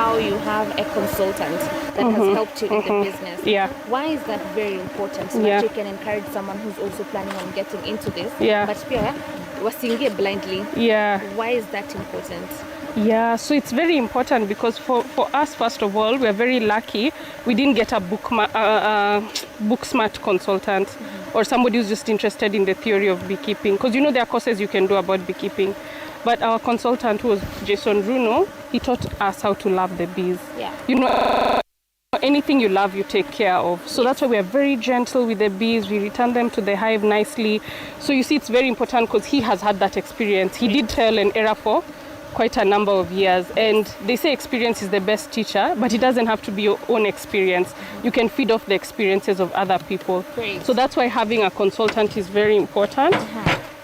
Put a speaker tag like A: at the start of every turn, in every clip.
A: how you have a consultant that has helped you in the business.
B: Yeah.
A: Why is that very important? So that you can encourage someone who's also planning on getting into this.
B: Yeah.
A: But pia wasingie blindly.
B: Yeah.
A: Why is that important?
B: Yeah, so it's very important because for us, first of all, we're very lucky. We didn't get a book smart consultant or somebody who's just interested in the theory of beekeeping. Because you know there are courses you can do about beekeeping. But our consultant, who was Jason Bruno, he taught us how to love the bees.
A: Yeah.
B: You know, anything you love, you take care of. So that's why we are very gentle with the bees. We return them to the hive nicely. So you see, it's very important because he has had that experience. He did trial and error for quite a number of years, and they say experience is the best teacher, but it doesn't have to be your own experience. You can feed off the experiences of other people.
A: Great.
B: So that's why having a consultant is very important.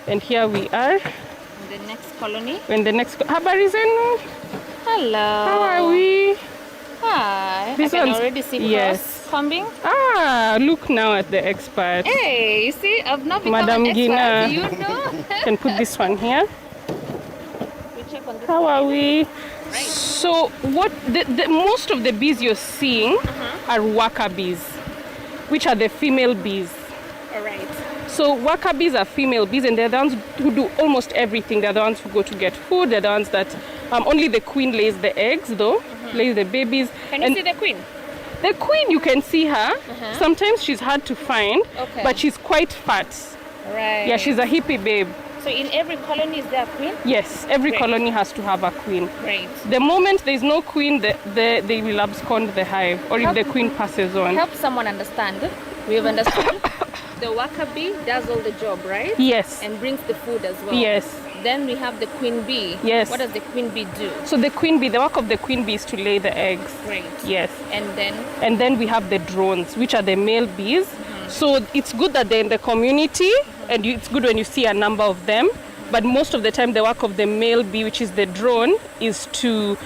B: And here we are
A: In the next colony.
B: in the next habari zenu.
A: Hello.
B: How are we?
A: Hi.
B: This
A: I can
B: one's-
A: already see
B: yes.
A: cross combing.
B: Look now at the expert.
A: Hey, you see, I've not become
B: Madam
A: an expert.
B: Gina.
A: You know.
B: Can put this one here.
A: We check on this
B: How are we?
A: Right.
B: So what the most of the bees you're seeing are worker bees, which are the female bees.
A: All right.
B: So worker bees are female bees, and they're the ones who do almost everything. They're the ones who go to get food. They're the ones that only the queen lays the eggs, though, lays the babies.
A: Can you see the queen?
B: The queen, you can see her. Sometimes she's hard to find,
A: Okay.
B: but she's quite fat.
A: Right.
B: Yeah, she's a hippie babe.
A: So in every colony is there a queen?
B: Yes, every
A: Great.
B: colony has to have a queen.
A: Great.
B: The moment there's no queen, they will abscond the hive, or if the queen passes on.
A: Help someone understand. We've understood. The worker bee does all the job, right?
B: Yes.
A: And brings the food as well.
B: Yes.
A: Then we have the queen bee.
B: Yes.
A: What does the queen bee do?
B: So the queen bee, the work of the queen bee is to lay the eggs.
A: Great.
B: Yes.
A: And then
B: And we have the drones, which are the male bees. So it's good that they're in the community, and it's good when you see a number of them. But most of the time, the work of the male bee, which is the drone, is to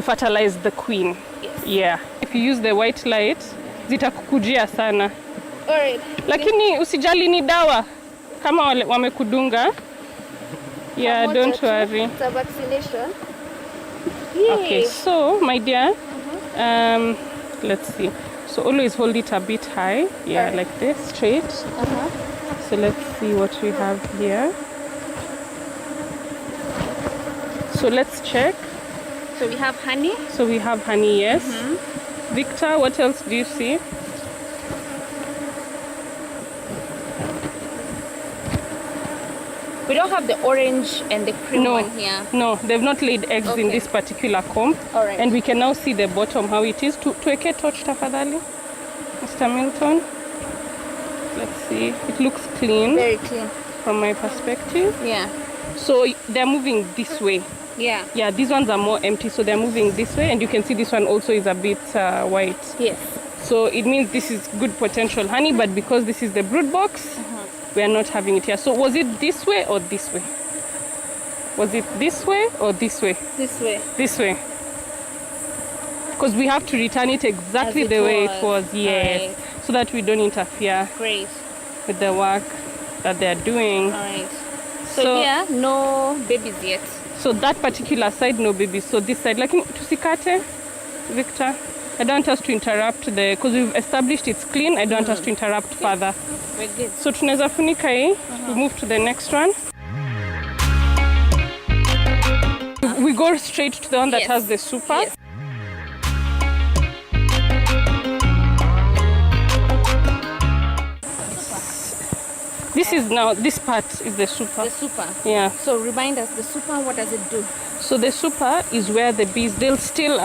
B: fertilize the queen.
A: Yes.
B: Yeah. If you use the white light, zitakukujia sana.
A: all right.
B: Lakini usijali, ni dawa kama wamekudunga. Yeah, don't worry.
A: It's a vaccination.
B: Okay, so my dear, let's see. So always hold it a bit high, yeah, like this, straight. So let's see what we have here. So let's check.
A: So we have honey.
B: So we have honey, yes. Victor, what else do you see?
A: We don't have the orange and the cream
B: No,
A: one here.
B: no, they've not laid eggs in
A: Okay.
B: this particular comb.
A: All right.
B: And we can now see the bottom, how it is. Tuweke torch tafadhali, Mr. Milton. Let's see. It looks clean
A: Very clean.
B: from my perspective.
A: Yeah.
B: So they're moving this way.
A: Yeah.
B: Yeah, these ones are more empty, so they're moving this way. And you can see this one also is a bit white.
A: Yes.
B: So it means this is good potential honey, but because this is the brood box, we are not having it here. So was it this way or this way? Was it this way or this way?
A: This way.
B: This way. Because we have to return it exactly
A: As it
B: the way it
A: was.
B: was, yes.
A: Alright.
B: So that we don't interfere
A: Great.
B: with the work that they're doing.
A: All right. So here, no babies yet.
B: So that particular side, no babies. So this side, like tusikate, Victor. I don't want us to interrupt because we've established it's clean. I don't want us to interrupt further.
A: We're good.
B: So tunaweza funika hii. We move to the next one. We go straight to the one that
A: Yes.
B: has the super.
A: Yes.
B: This is now, this part is the super.
A: The super.
B: Yeah.
A: So remind us, the super, what does it do?
B: So the super is where the bees, they'll still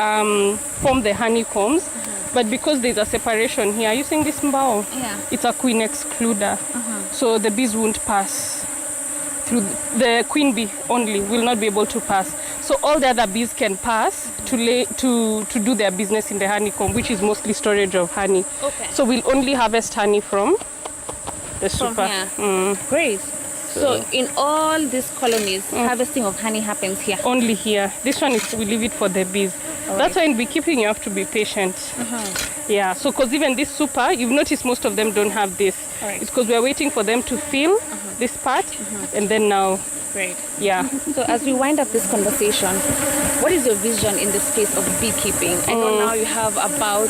B: form the honeycombs, but because there's a separation here, using this mbao,
A: Yeah.
B: it's a queen excluder. So the bees won't pass through, the queen bee only will not be able to pass. So all the other bees can pass to do their business in the honeycomb, which is mostly storage of honey.
A: Okay.
B: So we'll only harvest honey from the
A: From
B: super.
A: here. Great. So in all these colonies, harvesting of honey happens here.
B: Only here. This one is, we leave it for the bees. That's why in beekeeping you have to be patient. Yeah, so because even this super, you've noticed most of them don't have this.
A: Alright.
B: It's because we're waiting for them to fill this part, and then now,
A: Great.
B: yeah.
A: So as we wind up this conversation, what is your vision in the space of beekeeping? I know now you have about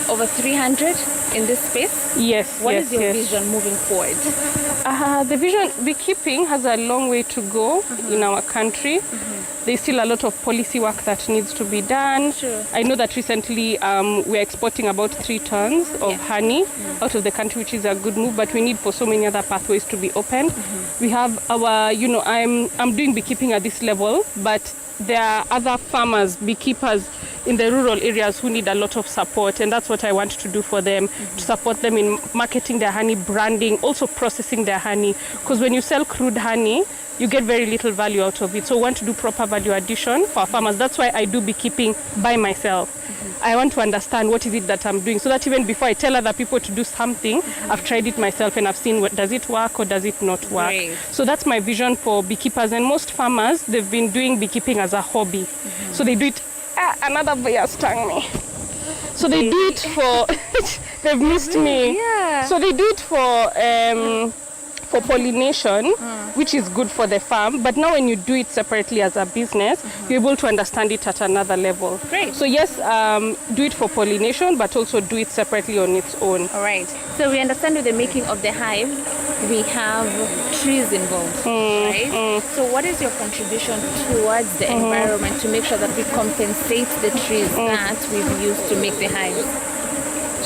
A: over 300 in this space.
B: Yes.
A: What
B: yes,
A: is your
B: yes.
A: vision moving forward?
B: The vision, beekeeping has a long way to go in our country. There's still a lot of policy work that needs to be done.
A: Sure.
B: I know that recently we're exporting about 3 tons of honey out of the country, which is a good move, but we need for so many other pathways to be opened. We have our, I'm doing beekeeping at this level, but there are other farmers, beekeepers in the rural areas who need a lot of support, and that's what I want to do for them, to support them in marketing their honey, branding, also processing their honey, because when you sell crude honey, you get very little value out of it. So I want to do proper value addition for our farmers. That's why I do beekeeping by myself. I want to understand what is it that I'm doing, so that even before I tell other people to do something, I've tried it myself and I've seen does it work or does it not work.
A: Great.
B: So that's my vision for beekeepers. And most farmers, they've been doing beekeeping as a hobby. So they do it. Another bee has stung me. So they do it for they've missed me.
A: Yeah.
B: So they do it for pollination, which is good for the farm. But now when you do it separately as a business, you're able to understand it at another level.
A: Great.
B: So yes, do it for pollination, but also do it separately on its own.
A: All right. So we understand with the making of the hive, we have trees involved, right? So what is your contribution towards the environment to make sure that we compensate the trees that we've used to make the hives?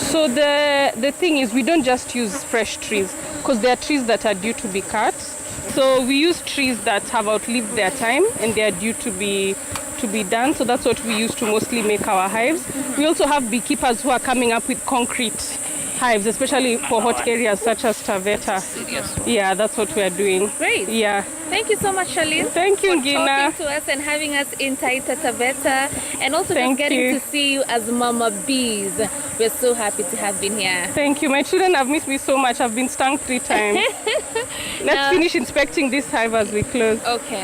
B: So the thing is, we don't just use fresh trees, because there are trees that are due to be cut. So we use trees that have outlived their time and they are due to be done. So that's what we use to mostly make our hives. We also have beekeepers who are coming up with concrete hives, especially for hot areas such as Taveta. Yeah, that's what we are doing.
A: Great.
B: Yeah.
A: Thank you so much, Charlene.
B: Thank you,
A: for
B: Gina.
A: talking to us and having us in Taita Taveta, and also
B: Thank
A: just getting
B: you.
A: to see you as Mama Bees. We're so happy to have been here.
B: Thank you. My children have missed me so much. I've been stung 3 times. Let's finish inspecting this hive as we close.
A: Okay.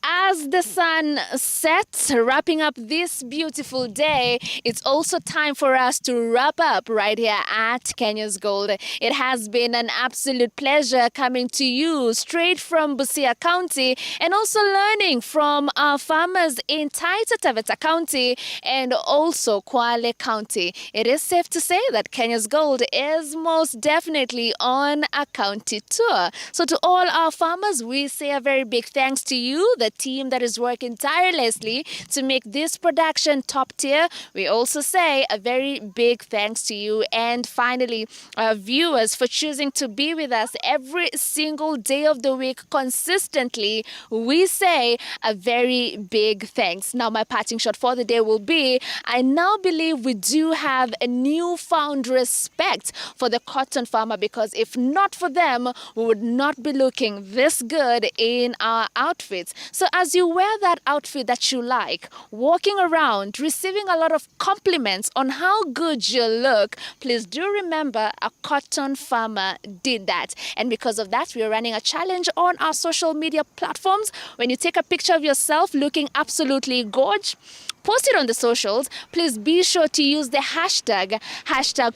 A: As the sun sets, wrapping up this beautiful day, it's also time for us to wrap up right here at Kenya's Gold. It has been an absolute pleasure coming to you straight from Busia County and also learning from our farmers in Taita Taveta County and also Kwale County. It is safe to say that Kenya's Gold is most definitely on a county tour. So to all our farmers, we say a very big thanks to you, the team that is working tirelessly to make this production top tier. We also say a very big thanks to you, and finally our viewers, for choosing to be with us every single day of the week consistently. We say a very big thanks. Now my parting shot for the day will be, I now believe we do have a newfound respect for the cotton farmer, because if not for them, we would not be looking this good in our outfits. So as you wear that outfit that you like, walking around, receiving a lot of compliments on how good you look, please do remember a cotton farmer did that. And because of that, we are running a challenge on our social media platforms. When you take a picture of yourself looking absolutely gorgeous, post it on the socials. Please be sure to use the hashtag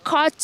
A: cotton